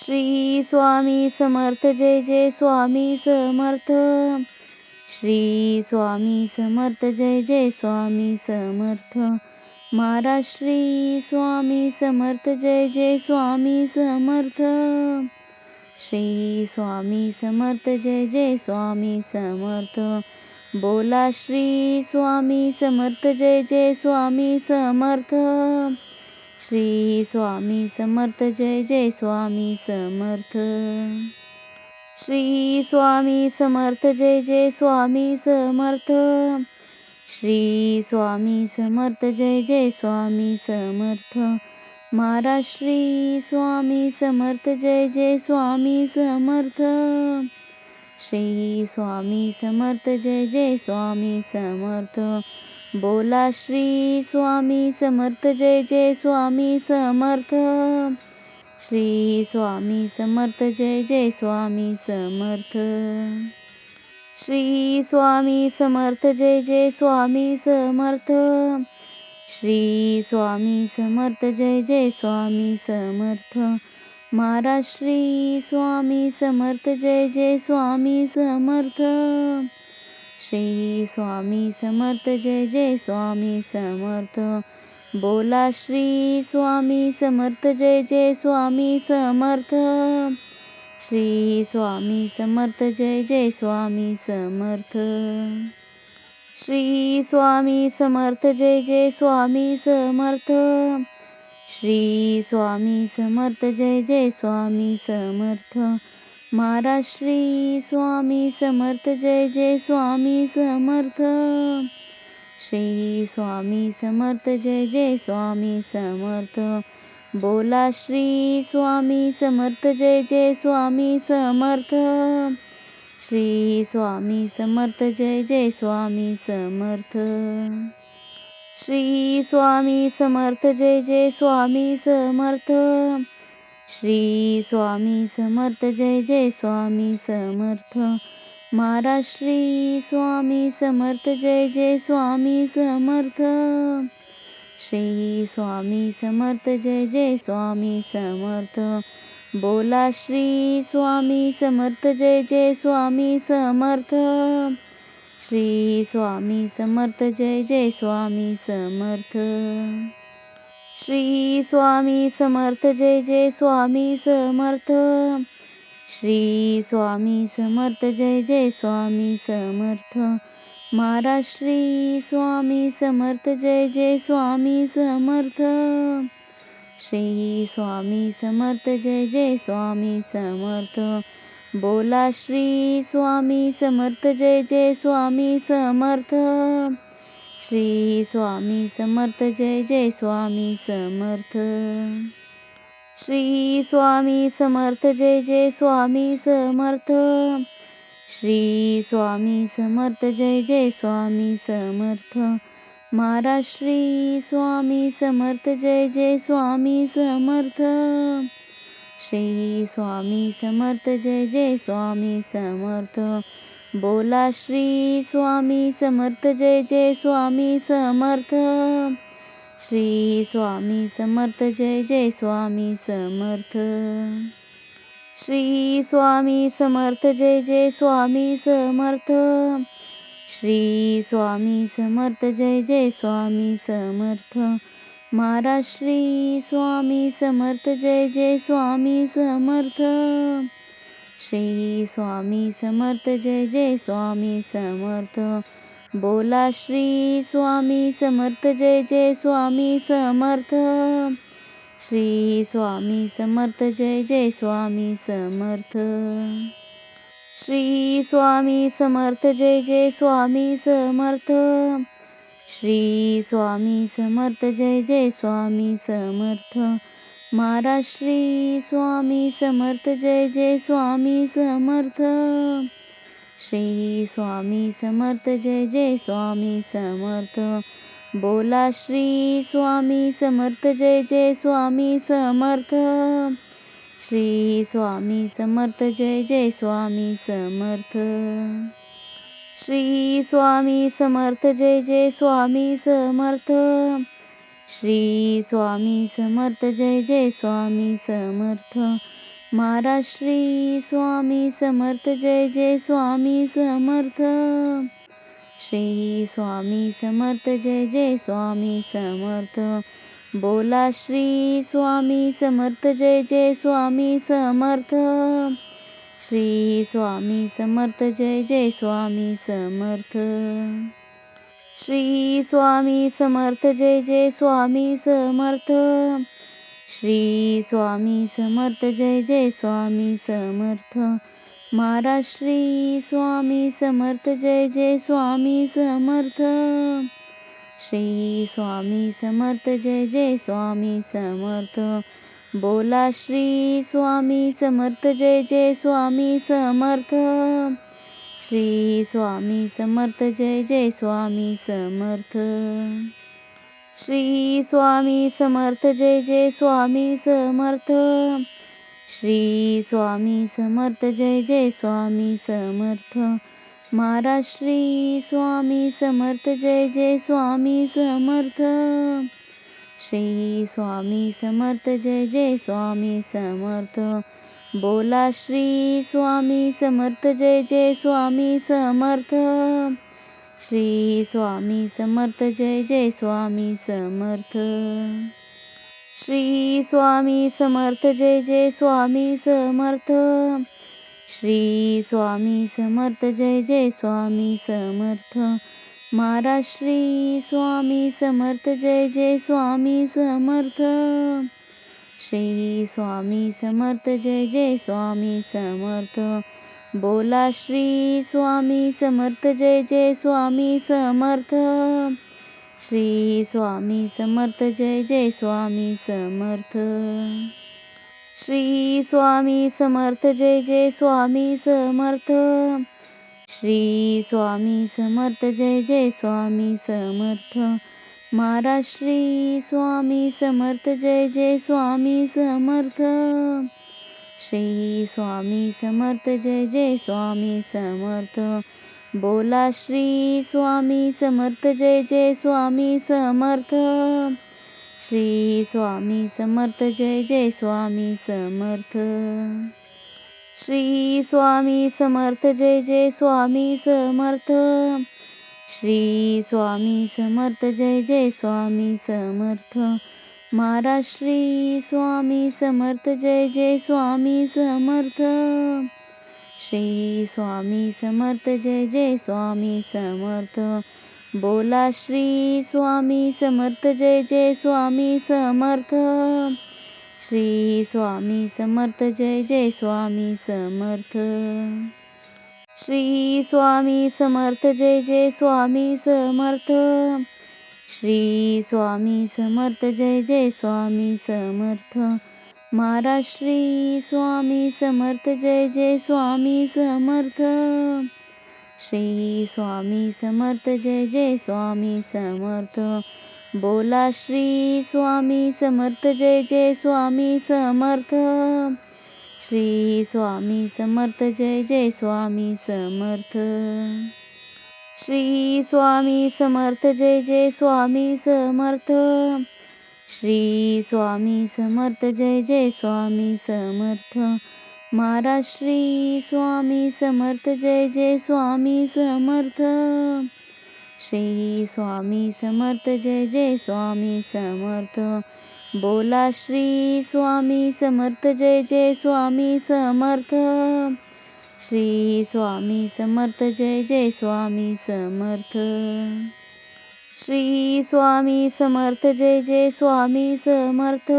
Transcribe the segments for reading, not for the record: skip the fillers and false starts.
श्री स्वामी समर्थ जय जय स्वामी समर्थ. श्री स्वामी समर्थ जय जय स्वामी समर्थ. महाराज श्री स्वामी समर्थ जय जय स्वामी समर्थ. श्री स्वामी समर्थ जय जय स्वामी समर्थ. बोला श्री स्वामी समर्थ जय जय स्वामी समर्थ. श्री स्वामी समर्थ जय जय स्वामी समर्थ. श्री स्वामी समर्थ जय जय स्वामी समर्थ. श्री स्वामी समर्थ जय जय स्वामी समर्थ. महाराज श्री स्वामी समर्थ जय जय स्वामी समर्थ. श्री स्वामी समर्थ जय जय स्वामी समर्थ. बोला श्री स्वामी समर्थ जय जय स्वामी समर्थ. श्री स्वामी समर्थ जय जय स्वामी समर्थ. श्री स्वामी समर्थ जय जय स्वामी समर्थ. श्री स्वामी समर्थ जय जय स्वामी समर्थ. महाराज श्री स्वामी समर्थ जय जय स्वामी समर्थ. श्री स्वामी समर्थ जय जय स्वामी समर्थ. बोला श्री स्वामी समर्थ जय जय स्वामी समर्थ. श्री स्वामी समर्थ जय जय स्वामी समर्थ. श्री स्वामी समर्थ जय जय स्वामी समर्थ. श्री स्वामी समर्थ जय जय स्वामी समर्थ. महाराज श्री स्वामी समर्थ जय जय स्वामी समर्थ. श्री स्वामी समर्थ जय जय स्वामी समर्थ. बोला श्री स्वामी समर्थ जय जय स्वामी समर्थ. श्री स्वामी समर्थ जय जय स्वामी समर्थ. श्री स्वामी समर्थ जय जय स्वामी समर्थ. श्री स्वामी समर्थ जय जय स्वामी समर्थ. महाराज श्री स्वामी समर्थ जय जय स्वामी समर्थ. श्री स्वामी समर्थ जय जय स्वामी समर्थ. बोला श्री स्वामी समर्थ जय जय स्वामी समर्थ. श्री स्वामी समर्थ जय जय स्वामी समर्थ. श्री स्वामी समर्थ जय जय स्वामी समर्थ. श्री स्वामी समर्थ जय जय स्वामी समर्थ. महाराज श्री स्वामी समर्थ जय जय स्वामी समर्थ. श्री स्वामी समर्थ जय जय स्वामी समर्थ. बोला श्री स्वामी समर्थ जय जय स्वामी समर्थ. श्री स्वामी समर्थ जय जय स्वामी समर्थ. श्री स्वामी समर्थ जय जय स्वामी समर्थ. श्री स्वामी समर्थ जय जय स्वामी समर्थ. महाराज श्री स्वामी समर्थ जय जय स्वामी समर्थ. श्री स्वामी समर्थ जय जय स्वामी समर्थ. बोला श्री स्वामी समर्थ जय जय स्वामी समर्थ. श्री स्वामी समर्थ जय जय स्वामी समर्थ. श्री स्वामी समर्थ जय जय स्वामी समर्थ. श्री स्वामी समर्थ जय जय स्वामी समर्थ. महाराज श्री स्वामी समर्थ जय जय स्वामी समर्थ. श्री स्वामी समर्थ जय जय स्वामी समर्थ. बोला श्री स्वामी समर्थ जय जय स्वामी समर्थ. श्री स्वामी समर्थ जय जय स्वामी समर्थ. श्री स्वामी समर्थ जय जय स्वामी समर्थ. श्री स्वामी समर्थ जय जय स्वामी समर्थ. महाराज श्री स्वामी समर्थ जय जय स्वामी समर्थ. श्री स्वामी समर्थ जय जय स्वामी समर्थ. बोला श्री स्वामी समर्थ जय जय स्वामी समर्थ. श्री स्वामी समर्थ जय जय स्वामी समर्थ. श्री स्वामी समर्थ जय जय स्वामी समर्थ. श्री स्वामी समर्थ जय जय स्वामी समर्थ. महाराज श्री स्वामी समर्थ जय जय स्वामी समर्थ. श्री स्वामी समर्थ जय जय स्वामी समर्थ. बोला श्री स्वामी समर्थ जय जय स्वामी समर्थ. श्री स्वामी समर्थ जय जय स्वामी समर्थ. श्री स्वामी समर्थ जय जय स्वामी समर्थ. श्री स्वामी समर्थ जय जय स्वामी समर्थ. महाराज श्री स्वामी समर्थ जय जय स्वामी समर्थ. श्री स्वामी समर्थ जय जय स्वामी समर्थ. बोला श्री स्वामी समर्थ जय जय स्वामी समर्थ. श्री स्वामी समर्थ जय जय स्वामी समर्थ. श्री स्वामी समर्थ जय जय स्वामी समर्थ. श्री स्वामी समर्थ जय जय स्वामी समर्थ. महाराज श्री स्वामी समर्थ जय जय स्वामी समर्थ. श्री स्वामी समर्थ जय जय स्वामी समर्थ. बोला श्री स्वामी समर्थ जय जय स्वामी समर्थ. श्री स्वामी समर्थ जय जय स्वामी समर्थ. श्री स्वामी समर्थ जय जय स्वामी समर्थ. श्री स्वामी समर्थ जय जय स्वामी समर्थ. महाराज श्री स्वामी समर्थ जय जय स्वामी समर्थ. श्री स्वामी समर्थ जय जय स्वामी समर्थ. बोला श्री स्वामी समर्थ जय जय स्वामी समर्थ. श्री स्वामी समर्थ जय जय स्वामी समर्थ. श्री स्वामी समर्थ जय जय स्वामी समर्थ. श्री स्वामी समर्थ जय जय स्वामी समर्थ. महाराज श्री स्वामी समर्थ जय जय स्वामी समर्थ. श्री स्वामी समर्थ जय जय स्वामी समर्थ. बोला श्री स्वामी समर्थ जय जय स्वामी समर्थ. श्री स्वामी समर्थ जय जय स्वामी समर्थ. श्री स्वामी समर्थ जय जय स्वामी समर्थ. श्री स्वामी समर्थ जय जय स्वामी समर्थ. महाराज श्री स्वामी समर्थ जय जय स्वामी समर्थ. श्री स्वामी समर्थ जय जय स्वामी समर्थ. बोला श्री स्वामी समर्थ जय जय स्वामी समर्थ. श्री स्वामी समर्थ जय जय स्वामी समर्थ. श्री स्वामी समर्थ जय जय स्वामी समर्थ. श्री स्वामी समर्थ जय जय स्वामी समर्थ. महाराज श्री स्वामी समर्थ जय जय स्वामी समर्थ. श्री स्वामी समर्थ जय जय स्वामी समर्थ. बोला श्री स्वामी समर्थ जय जय स्वामी समर्थ. श्री स्वामी समर्थ जय जय स्वामी समर्थ. श्री स्वामी समर्थ जय जय स्वामी समर्थ. श्री स्वामी समर्थ जय जय स्वामी समर्थ. महाराज श्री स्वामी समर्थ जय जय स्वामी समर्थ. श्री स्वामी समर्थ जय जय स्वामी समर्थ. बोला श्री स्वामी समर्थ जय जय स्वामी समर्थ. श्री स्वामी समर्थ जय जय स्वामी समर्थ. श्री स्वामी समर्थ जय जय स्वामी समर्थ.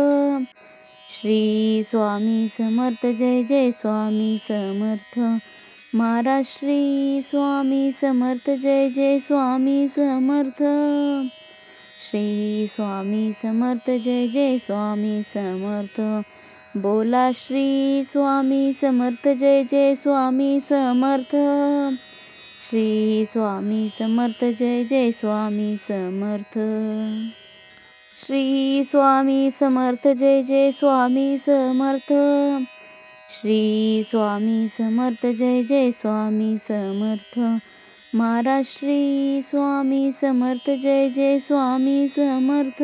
श्री स्वामी समर्थ जय जय स्वामी समर्थ. महाराज श्री स्वामी समर्थ जय जय स्वामी समर्थ. श्री स्वामी समर्थ जय जय स्वामी समर्थ. बोला श्री स्वामी समर्थ जय जय स्वामी समर्थ. श्री स्वामी समर्थ जय जय स्वामी समर्थ. श्री स्वामी समर्थ जय जय स्वामी समर्थ. श्री स्वामी समर्थ जय जय स्वामी समर्थ. महाराज श्री स्वामी समर्थ जय जय स्वामी समर्थ.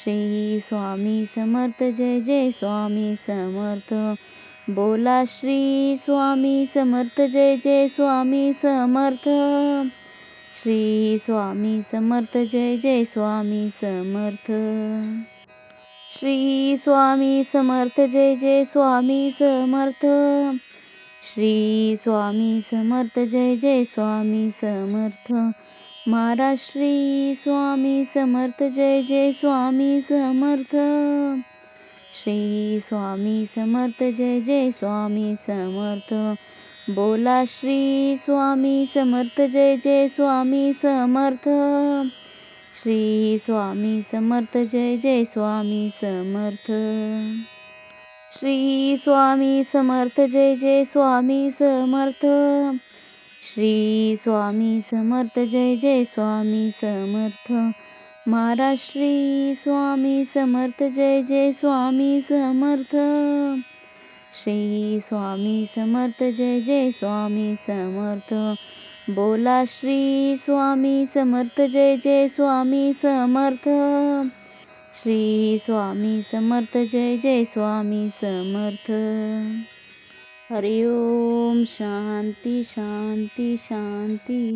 श्री स्वामी समर्थ जय जय स्वामी समर्थ. बोला श्री स्वामी समर्थ जय जय स्वामी समर्थ. श्री स्वामी समर्थ जय जय स्वामी समर्थ. श्री स्वामी समर्थ जय जय स्वामी समर्थ. श्री स्वामी समर्थ जय जय स्वामी समर्थ. महाराज श्री स्वामी समर्थ जय जय स्वामी समर्थ. श्री स्वामी समर्थ जय जय स्वामी समर्थ. बोला श्री स्वामी समर्थ जय जय स्वामी समर्थ. श्री स्वामी समर्थ जय जय स्वामी समर्थ. श्री स्वामी समर्थ जय जय स्वामी समर्थ. श्री स्वामी समर्थ जय जय स्वामी समर्थ. महाराज श्री स्वामी समर्थ जय जय स्वामी समर्थ. श्री स्वामी समर्थ जय जय स्वामी समर्थ. बोला श्री स्वामी समर्थ जय जय स्वामी समर्थ. श्री स्वामी समर्थ जय जय स्वामी समर्थ. हरि ओम. शांती शांती शांती.